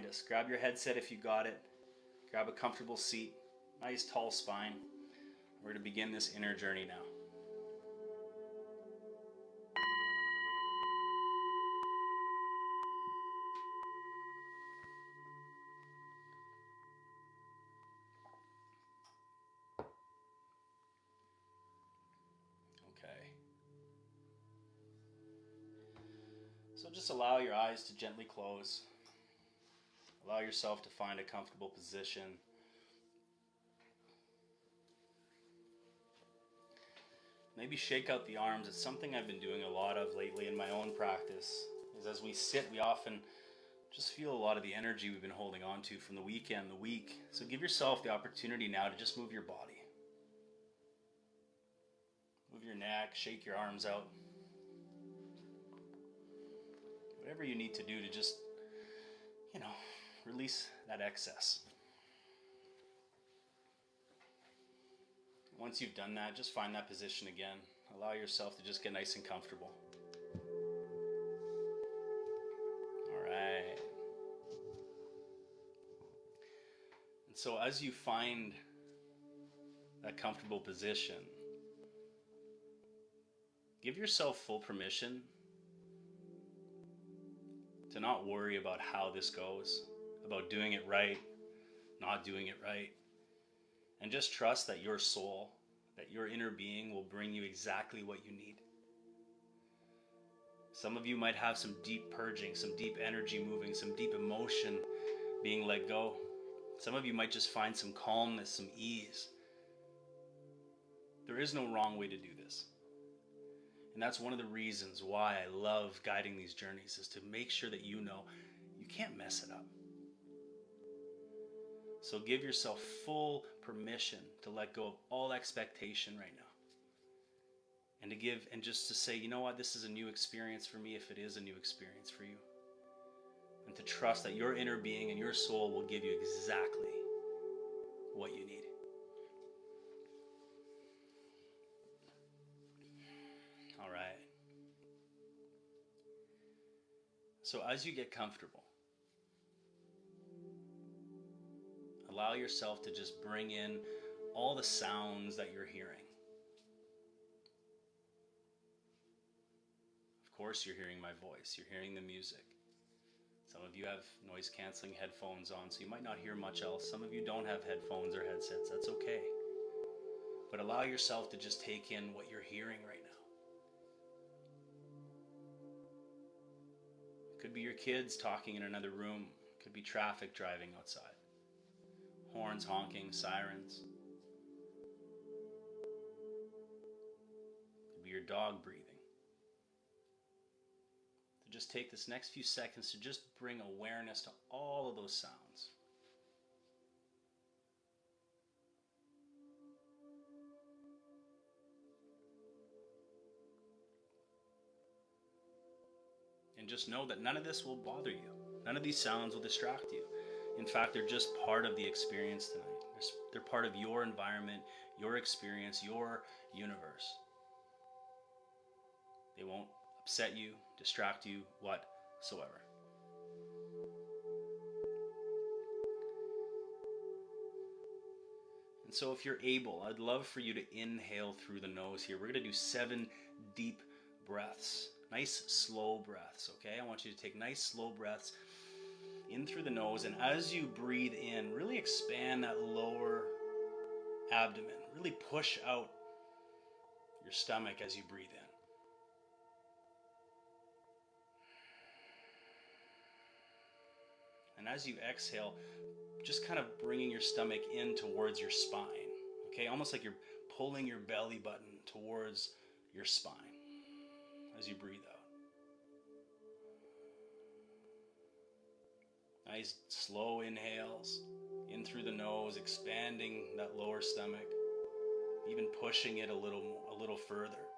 behind us. Grab your headset if you got it. Grab a comfortable seat, nice tall spine. We're going to begin this inner journey now. Okay. So just allow your eyes to gently close. Allow yourself to find a comfortable position. Maybe shake out the arms. It's something I've been doing a lot of lately in my own practice. Is as we sit, we often just feel a lot of the energy we've been holding on to from the weekend, the week. So give yourself the opportunity now to just move your body. Move your neck, shake your arms out. Whatever you need to do to just, release that excess. Once you've done that, just find that position again. Allow yourself to just get nice and comfortable. All right. And so as you find that comfortable position, give yourself full permission to not worry about how this goes, about doing it right, not doing it right. And just trust that your soul, that your inner being will bring you exactly what you need. Some of you might have some deep purging, some deep energy moving, some deep emotion being let go. Some of you might just find some calmness, some ease. There is no wrong way to do this. And that's one of the reasons why I love guiding these journeys, is to make sure that you know you can't mess it up. So give yourself full permission to let go of all expectation right now. And just to say, you know what, this is a new experience for me if it is a new experience for you. And to trust that your inner being and your soul will give you exactly what you need. All right. So as you get comfortable, allow yourself to just bring in all the sounds that you're hearing. Of course, you're hearing my voice. You're hearing the music. Some of you have noise-canceling headphones on, so you might not hear much else. Some of you don't have headphones or headsets. That's okay. But allow yourself to just take in what you're hearing right now. It could be your kids talking in another room. It could be traffic driving outside. Horns honking, sirens. It could be your dog breathing. So just take this next few seconds to just bring awareness to all of those sounds. And just know that none of this will bother you. None of these sounds will distract you. In fact, they're just part of the experience tonight. They're part of your environment, your experience, your universe. They won't upset you, distract you, whatsoever. And so if you're able, I'd love for you to inhale through the nose here. We're going to do 7 deep breaths. Nice slow breaths, okay? I want you to take nice slow breaths in through the nose, and as you breathe in, really expand that lower abdomen. Really push out your stomach as you breathe in. And as you exhale, just kind of bringing your stomach in towards your spine, okay? Almost like you're pulling your belly button towards your spine as you breathe out. Nice slow inhales in through the nose, expanding that lower stomach, even pushing it a little further.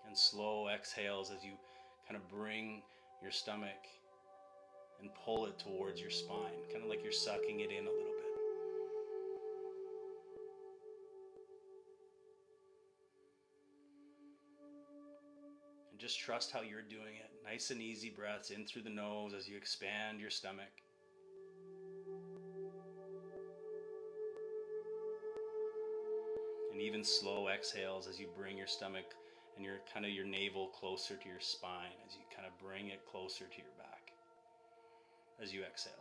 And slow exhales as you kind of bring your stomach and pull it towards your spine, kind of like you're sucking it in a little bit. And just trust how you're doing it. Nice and easy breaths in through the nose as you expand your stomach. And even slow exhales as you bring your stomach and your navel closer to your spine, as you kind of bring it closer to your back as you exhale.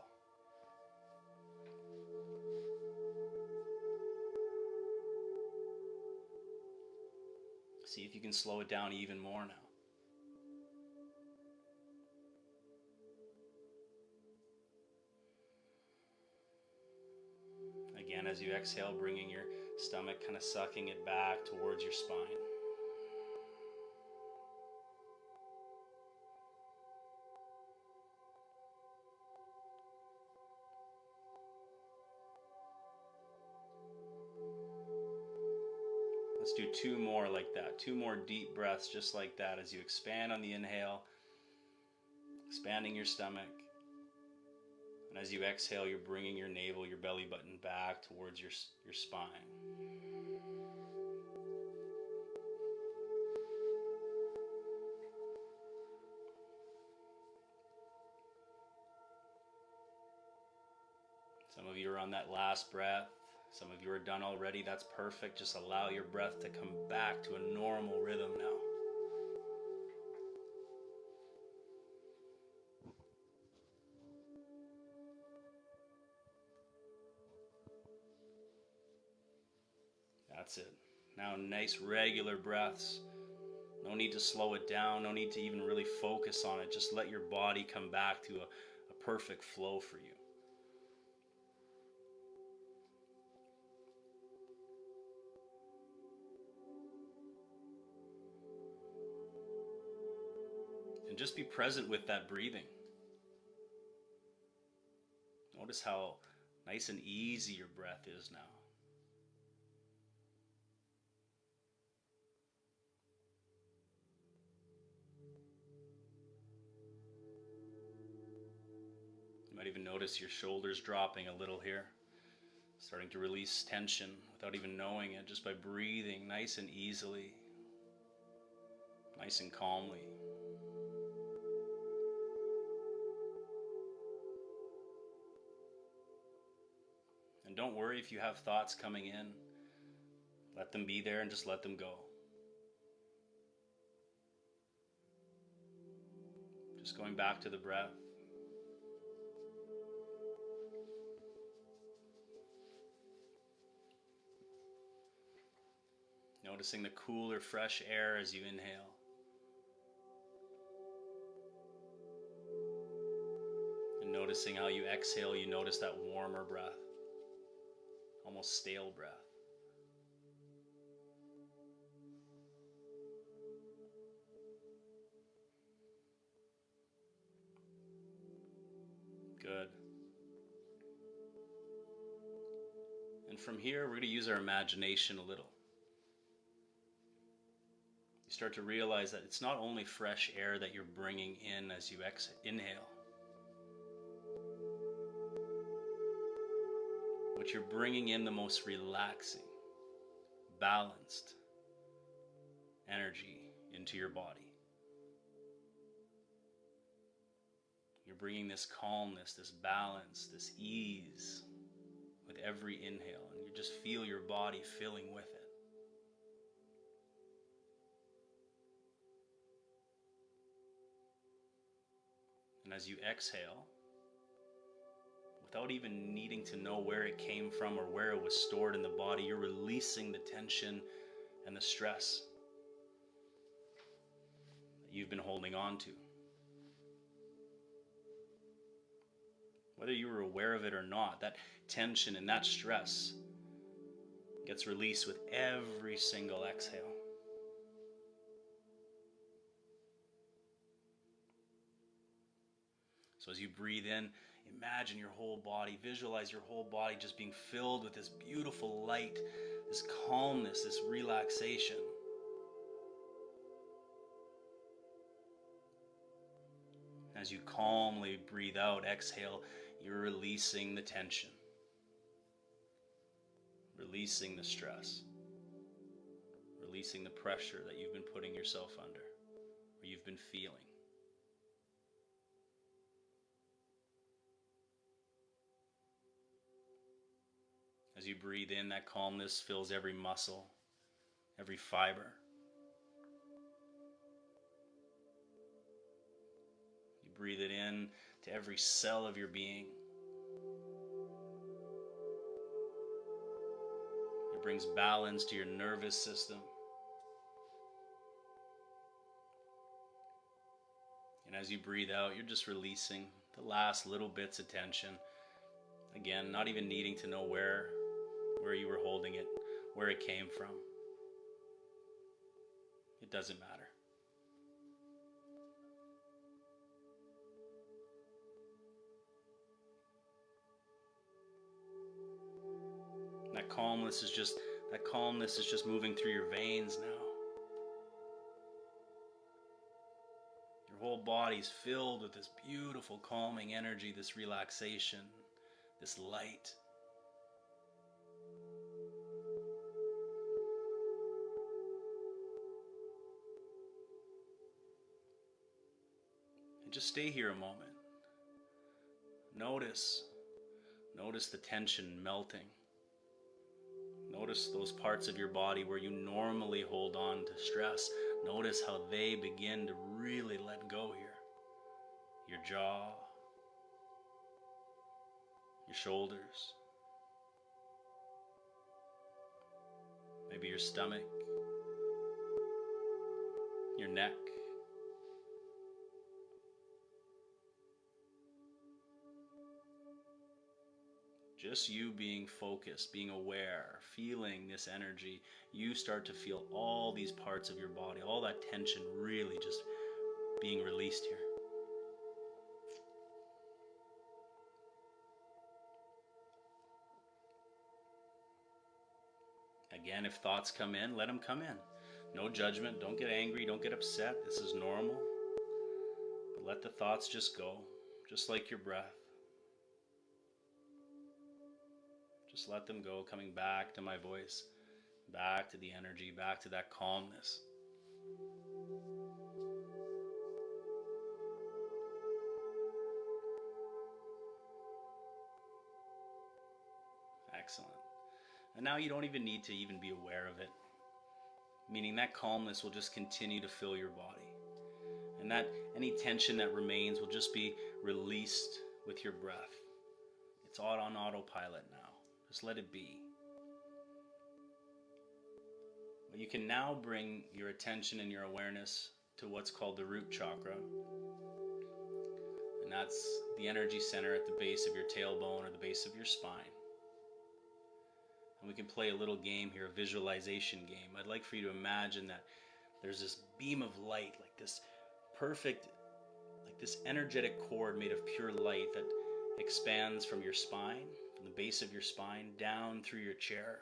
See if you can slow it down even more now. Again, as you exhale, bringing your stomach, kind of sucking it back towards your spine. Let's do 2 more like that. 2 more deep breaths just like that as you expand on the inhale, expanding your stomach. And as you exhale, you're bringing your navel, your belly button back towards your spine. Some of you are on that last breath. Some of you are done already. That's perfect. Just allow your breath to come back to a normal rhythm now. That's it. Now nice regular breaths. No need to slow it down. No need to even really focus on it. Just let your body come back to a perfect flow for you. And just be present with that breathing. Notice how nice and easy your breath is now. You might even notice your shoulders dropping a little here, starting to release tension without even knowing it, just by breathing nice and easily, nice and calmly. And don't worry if you have thoughts coming in. Let them be there and just let them go. Just going back to the breath. Noticing the cooler, fresh air as you inhale. And noticing how you exhale, you notice that warmer breath. Almost stale breath. Good. And from here, we're going to use our imagination a little. You start to realize that it's not only fresh air that you're bringing in as you inhale. But you're bringing in the most relaxing, balanced energy into your body. You're bringing this calmness, this balance, this ease with every inhale, and you just feel your body filling with it. And as you exhale, without even needing to know where it came from or where it was stored in the body, you're releasing the tension and the stress that you've been holding on to. Whether you were aware of it or not, that tension and that stress gets released with every single exhale. So as you breathe in, imagine your whole body, visualize your whole body just being filled with this beautiful light, this calmness, this relaxation. As you calmly breathe out, exhale, you're releasing the tension, releasing the stress, releasing the pressure that you've been putting yourself under, or you've been feeling. As you breathe in, that calmness fills every muscle, every fiber. You breathe it in to every cell of your being. It brings balance to your nervous system. And as you breathe out, you're just releasing the last little bits of tension. Again, not even needing to know where you were holding it, where it came from. It doesn't matter. That calmness is just moving through your veins now. Your whole body's filled with this beautiful calming energy, this relaxation, this light. And just stay here a moment. Notice the tension melting. Notice those parts of your body where you normally hold on to stress. Notice how they begin to really let go here. Your jaw, your shoulders, maybe your stomach, your neck. Just you being focused, being aware, feeling this energy, you start to feel all these parts of your body, all that tension really just being released here. Again, if thoughts come in, let them come in. No judgment, don't get angry, don't get upset. This is normal. But let the thoughts just go, just like your breath. Just let them go, coming back to my voice, back to the energy, back to that calmness. Excellent. And now you don't even need to even be aware of it, meaning that calmness will just continue to fill your body. And that any tension that remains will just be released with your breath. It's all on autopilot now. Just let it be. But you can now bring your attention and your awareness to what's called the root chakra. And that's the energy center at the base of your tailbone or the base of your spine. And we can play a little game here, a visualization game. I'd like for you to imagine that there's this beam of light, like this perfect, like this energetic cord made of pure light that expands from your spine, from the base of your spine, down through your chair.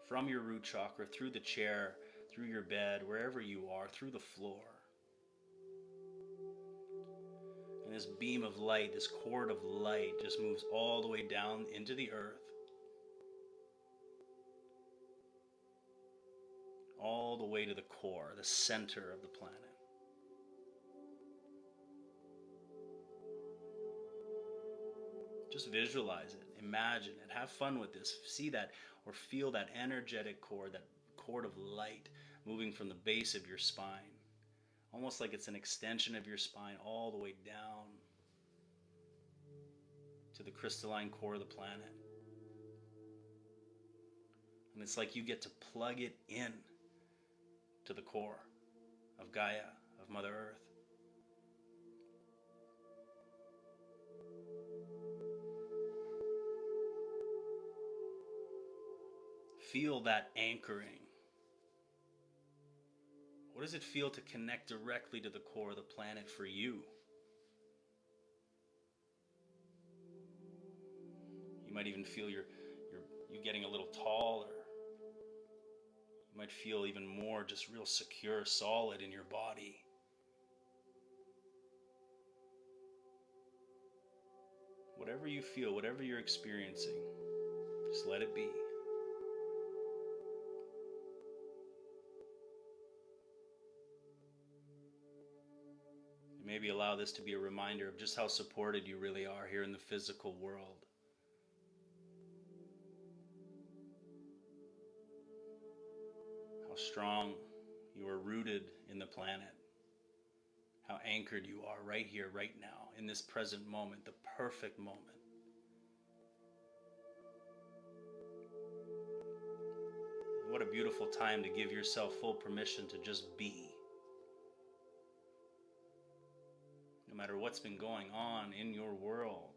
From your root chakra, through the chair, through your bed, wherever you are, through the floor. And this beam of light, this cord of light just moves all the way down into the earth. All the way to the core, the center of the planet. Just visualize it, imagine it, have fun with this. See that or feel that energetic cord, that cord of light moving from the base of your spine. Almost like it's an extension of your spine all the way down to the crystalline core of the planet. And it's like you get to plug it in to the core of Gaia, of Mother Earth. Feel that anchoring. What does it feel to connect directly to the core of the planet for you? You might even feel you getting a little taller. You might feel even more just real secure, solid in your body. Whatever you feel, whatever you're experiencing, just let it be. Maybe allow this to be a reminder of just how supported you really are here in the physical world. How strong you are rooted in the planet. How anchored you are right here, right now, in this present moment, the perfect moment. What a beautiful time to give yourself full permission to just be. No matter what's been going on in your world,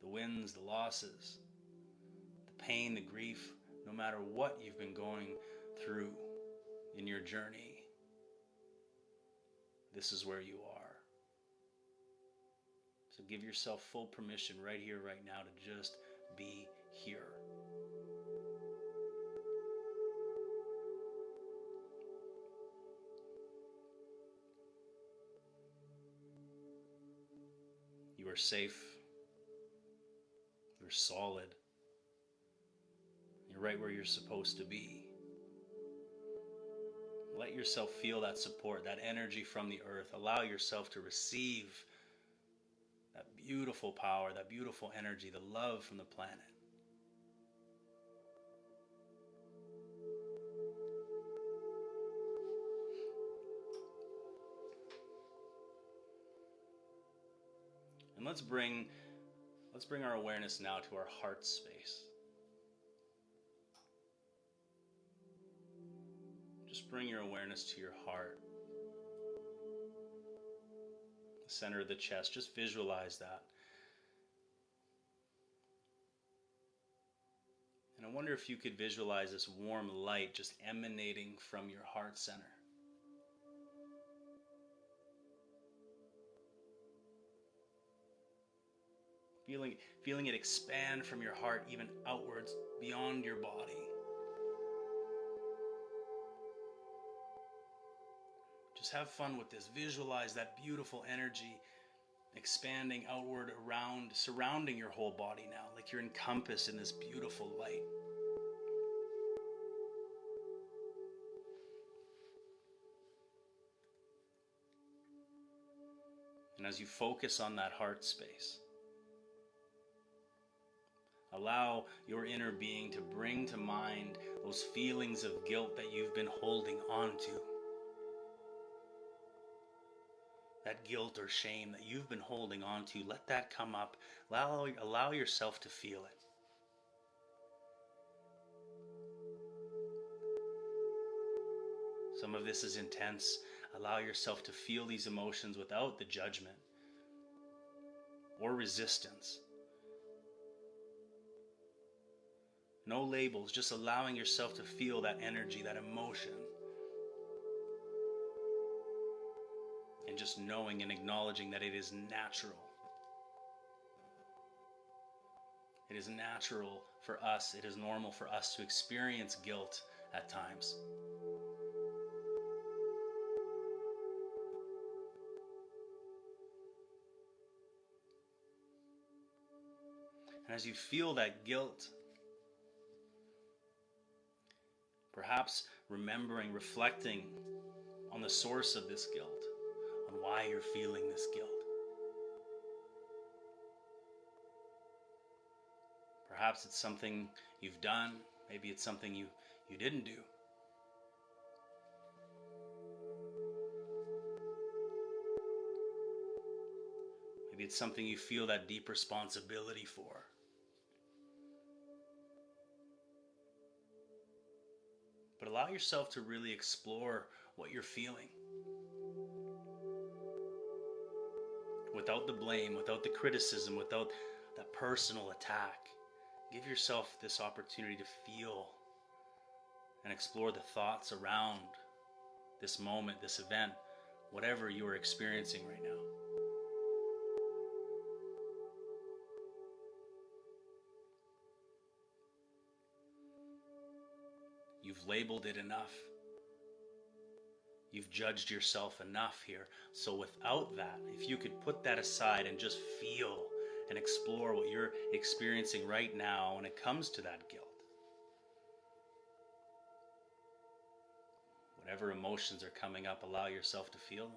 the wins, the losses, the pain, the grief, no matter what you've been going through in your journey, this is where you are. So give yourself full permission right here, right now, to just be here. You are safe. You're solid. You're right where you're supposed to be. Let yourself feel that support, that energy from the earth. Allow yourself to receive that beautiful power, that beautiful energy, the love from the planet. And let's bring our awareness now to our heart space. Just bring your awareness to your heart. The center of the chest. Just visualize that. And I wonder if you could visualize this warm light just emanating from your heart center. Feeling it expand from your heart even outwards beyond your body. Just have fun with this. Visualize that beautiful energy expanding outward around, surrounding your whole body now, like you're encompassed in this beautiful light. And as you focus on that heart space, allow your inner being to bring to mind those feelings of guilt that you've been holding on to. That guilt or shame that you've been holding on to, let that come up. Allow yourself to feel it. Some of this is intense. Allow yourself to feel these emotions without the judgment or resistance. No labels, just allowing yourself to feel that energy, that emotion. And just knowing and acknowledging that it is natural. It is natural for us, it is normal for us to experience guilt at times. And as you feel that guilt, perhaps remembering, reflecting on the source of this guilt, on why you're feeling this guilt. Perhaps it's something you've done, maybe it's something you didn't do. Maybe it's something you feel that deep responsibility for. But allow yourself to really explore what you're feeling. Without the blame, without the criticism, without that personal attack. Give yourself this opportunity to feel and explore the thoughts around this moment, this event, whatever you are experiencing right now. You've labeled it enough. You've judged yourself enough here. So without that, if you could put that aside and just feel and explore what you're experiencing right now when it comes to that guilt. Whatever emotions are coming up, allow yourself to feel them.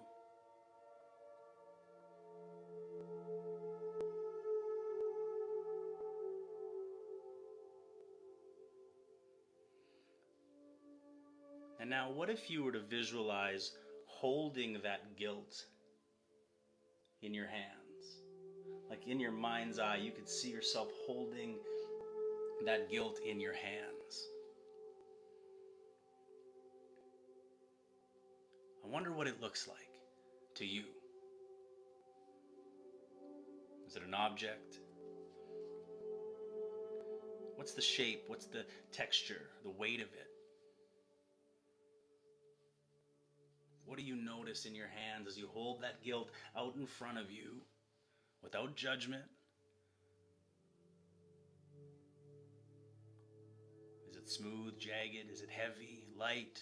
And now, what if you were to visualize holding that guilt in your hands? Like in your mind's eye, you could see yourself holding that guilt in your hands. I wonder what it looks like to you. Is it an object? What's the shape? What's the texture? The weight of it? What do you notice in your hands as you hold that guilt out in front of you without judgment? Is it smooth, jagged? Is it heavy, light?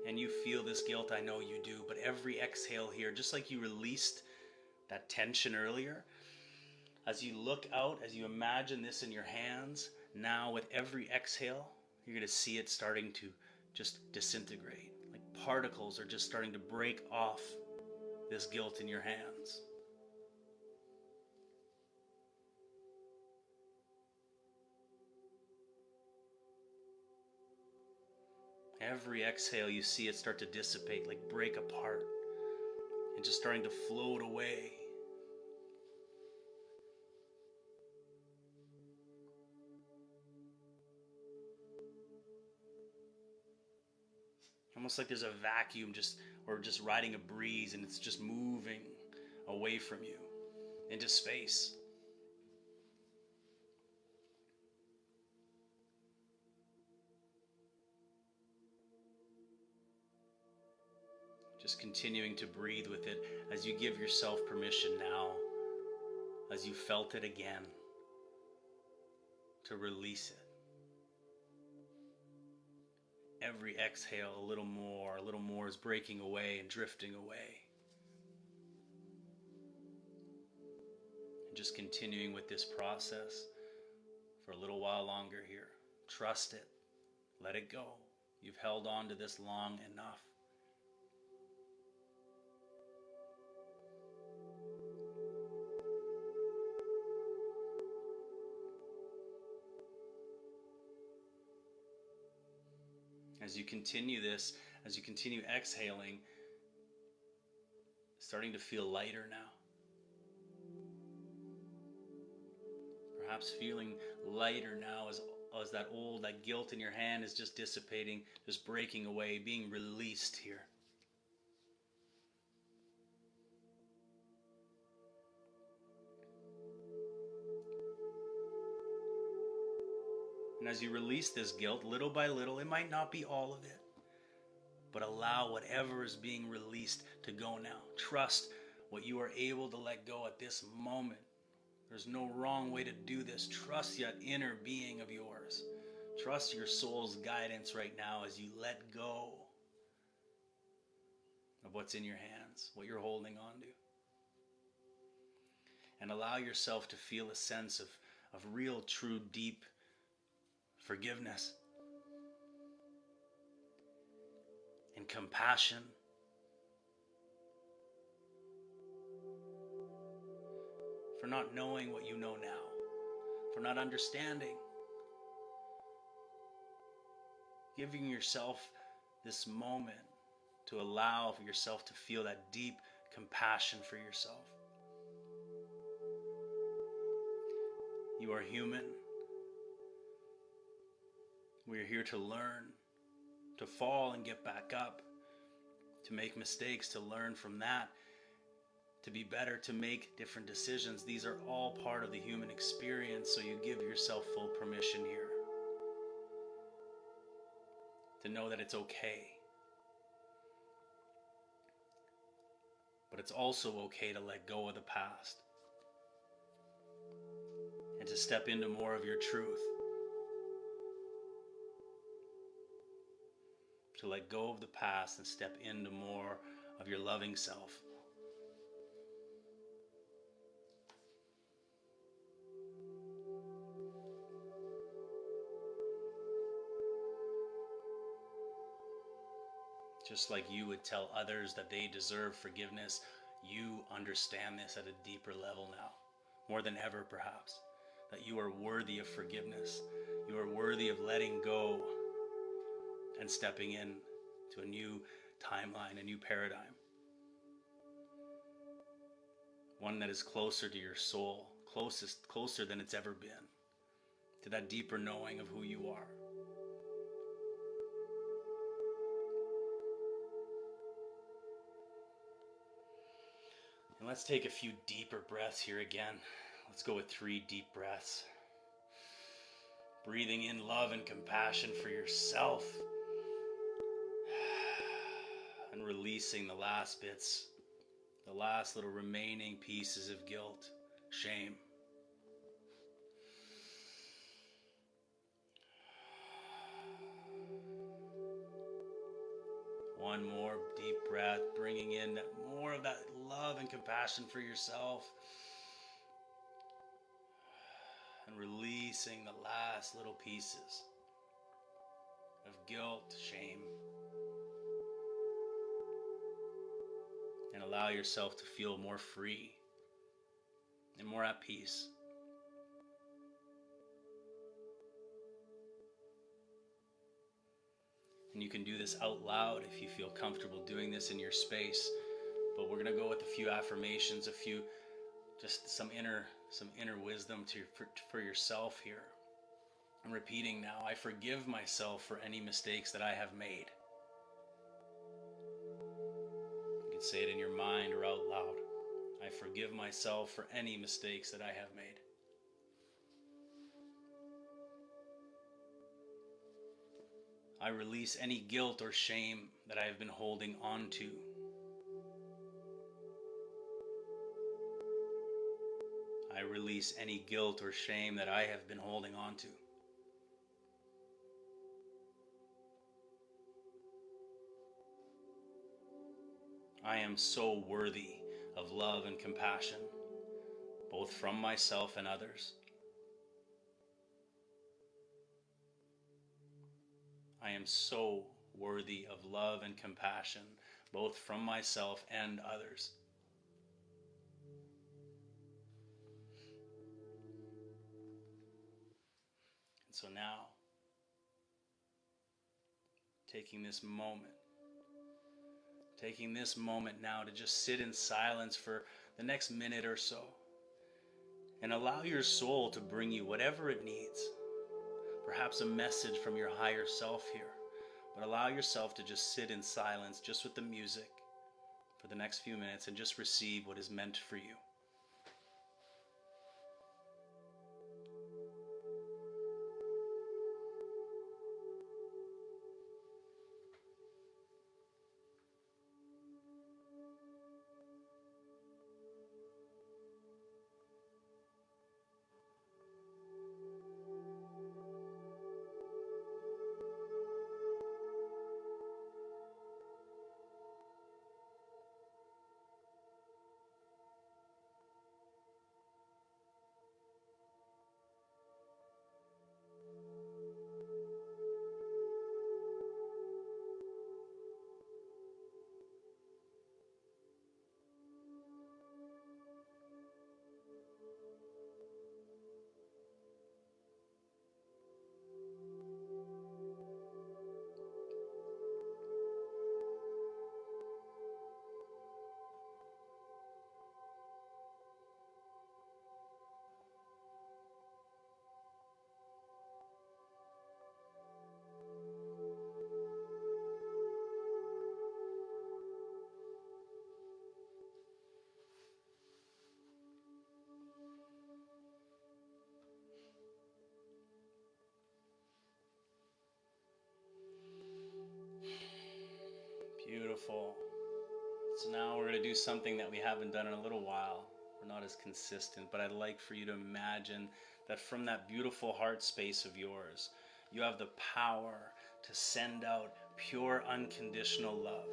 And you feel this guilt, I know you do, but every exhale here, just like you released that tension earlier, as you look out, as you imagine this in your hands, now with every exhale, you're going to see it starting to just disintegrate. Like particles are just starting to break off this guilt in your hands. Every exhale, you see it start to dissipate, like break apart, and just starting to float away. Almost like there's a vacuum or just riding a breeze, and it's just moving away from you into space. Just continuing to breathe with it as you give yourself permission now, as you felt it again, to release it. Every exhale, a little more is breaking away and drifting away. And just continuing with this process for a little while longer here. Trust it. Let it go. You've held on to this long enough. As you continue this, as you continue exhaling, starting to feel lighter now. Perhaps feeling lighter now as that guilt in your hand is just dissipating, just breaking away, being released here. And as you release this guilt, little by little, it might not be all of it, but allow whatever is being released to go now. Trust what you are able to let go at this moment. There's no wrong way to do this. Trust that inner being of yours. Trust your soul's guidance right now as you let go of what's in your hands, what you're holding on to. And allow yourself to feel a sense of real, true, deep forgiveness and compassion. For not knowing what you know now, for not understanding. Giving yourself this moment to allow for yourself to feel that deep compassion for yourself. You are human. We are here to learn, to fall and get back up, to make mistakes, to learn from that, to be better, to make different decisions. These are all part of the human experience, so you give yourself full permission here to know that it's okay. But it's also okay to let go of the past and to step into more of your truth. To let go of the past and step into more of your loving self. Just like you would tell others that they deserve forgiveness, you understand this at a deeper level now, more than ever perhaps, that you are worthy of forgiveness. You are worthy of letting go and stepping in to a new timeline, a new paradigm. One that is closer to your soul, closer than it's ever been, to that deeper knowing of who you are. And let's take a few deeper breaths here again. Let's go with 3 deep breaths. Breathing in love and compassion for yourself. And releasing the last bits, the last little remaining pieces of guilt, shame. One more deep breath, bringing in more of that love and compassion for yourself. And releasing the last little pieces of guilt, shame. And allow yourself to feel more free and more at peace. And you can do this out loud if you feel comfortable doing this in your space. But we're going to go with a few affirmations, just some inner wisdom for yourself here. I'm repeating now, I forgive myself for any mistakes that I have made. You can say it in your mind or out loud. I forgive myself for any mistakes that I have made. I release any guilt or shame that I have been holding on to. I release any guilt or shame that I have been holding on to. I am so worthy of love and compassion, both from myself and others. I am so worthy of love and compassion, both from myself and others. And so now, taking this moment now to just sit in silence for the next minute or so, and allow your soul to bring you whatever it needs. Perhaps a message from your higher self here, but allow yourself to just sit in silence, just with the music, for the next few minutes, and just receive what is meant for you. Beautiful. So now we're going to do something that we haven't done in a little while. We're not as consistent, but I'd like for you to imagine that from that beautiful heart space of yours, you have the power to send out pure, unconditional love.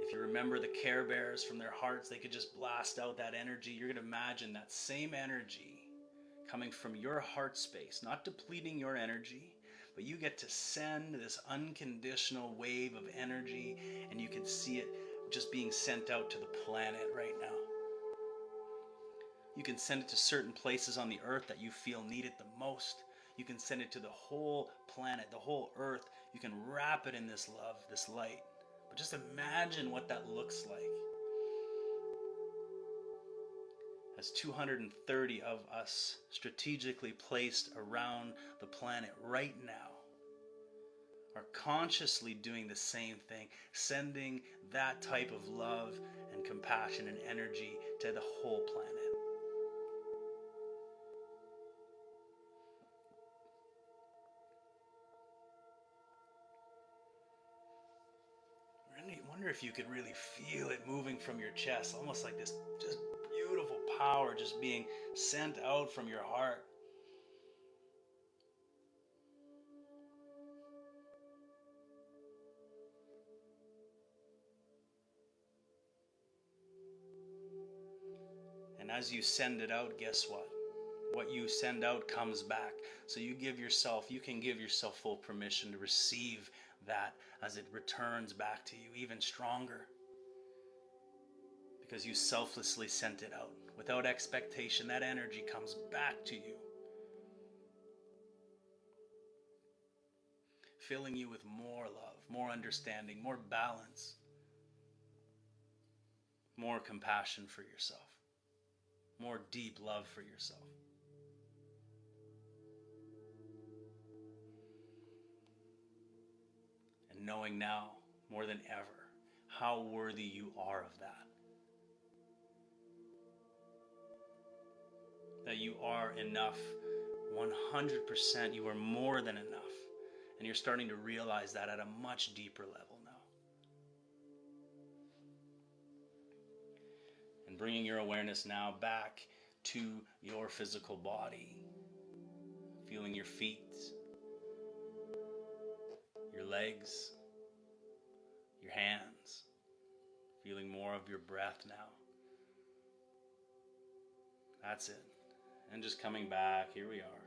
If you remember the Care Bears from their hearts, they could just blast out that energy. You're going to imagine that same energy coming from your heart space, not depleting your energy, but you get to send this unconditional wave of energy, and you can see it just being sent out to the planet right now. You can send it to certain places on the earth that you feel need it the most. You can send it to the whole planet, the whole earth. You can wrap it in this love, this light. But just imagine what that looks like. As 230 of us strategically placed around the planet right now are consciously doing the same thing, sending that type of love and compassion and energy to the whole planet. I wonder if you could really feel it moving from your chest, almost like this just beautiful power just being sent out from your heart. And as you send it out, guess what? What you send out comes back. So you can give yourself full permission to receive that as it returns back to you even stronger. Because you selflessly sent it out. Without expectation, that energy comes back to you, filling you with more love, more understanding, more balance, more compassion for yourself, more deep love for yourself. And knowing now, more than ever, how worthy you are of that. That you are enough, 100%, you are more than enough. And you're starting to realize that at a much deeper level now. And bringing your awareness now back to your physical body. Feeling your feet, your legs, your hands. Feeling more of your breath now. That's it. And just coming back, here we are.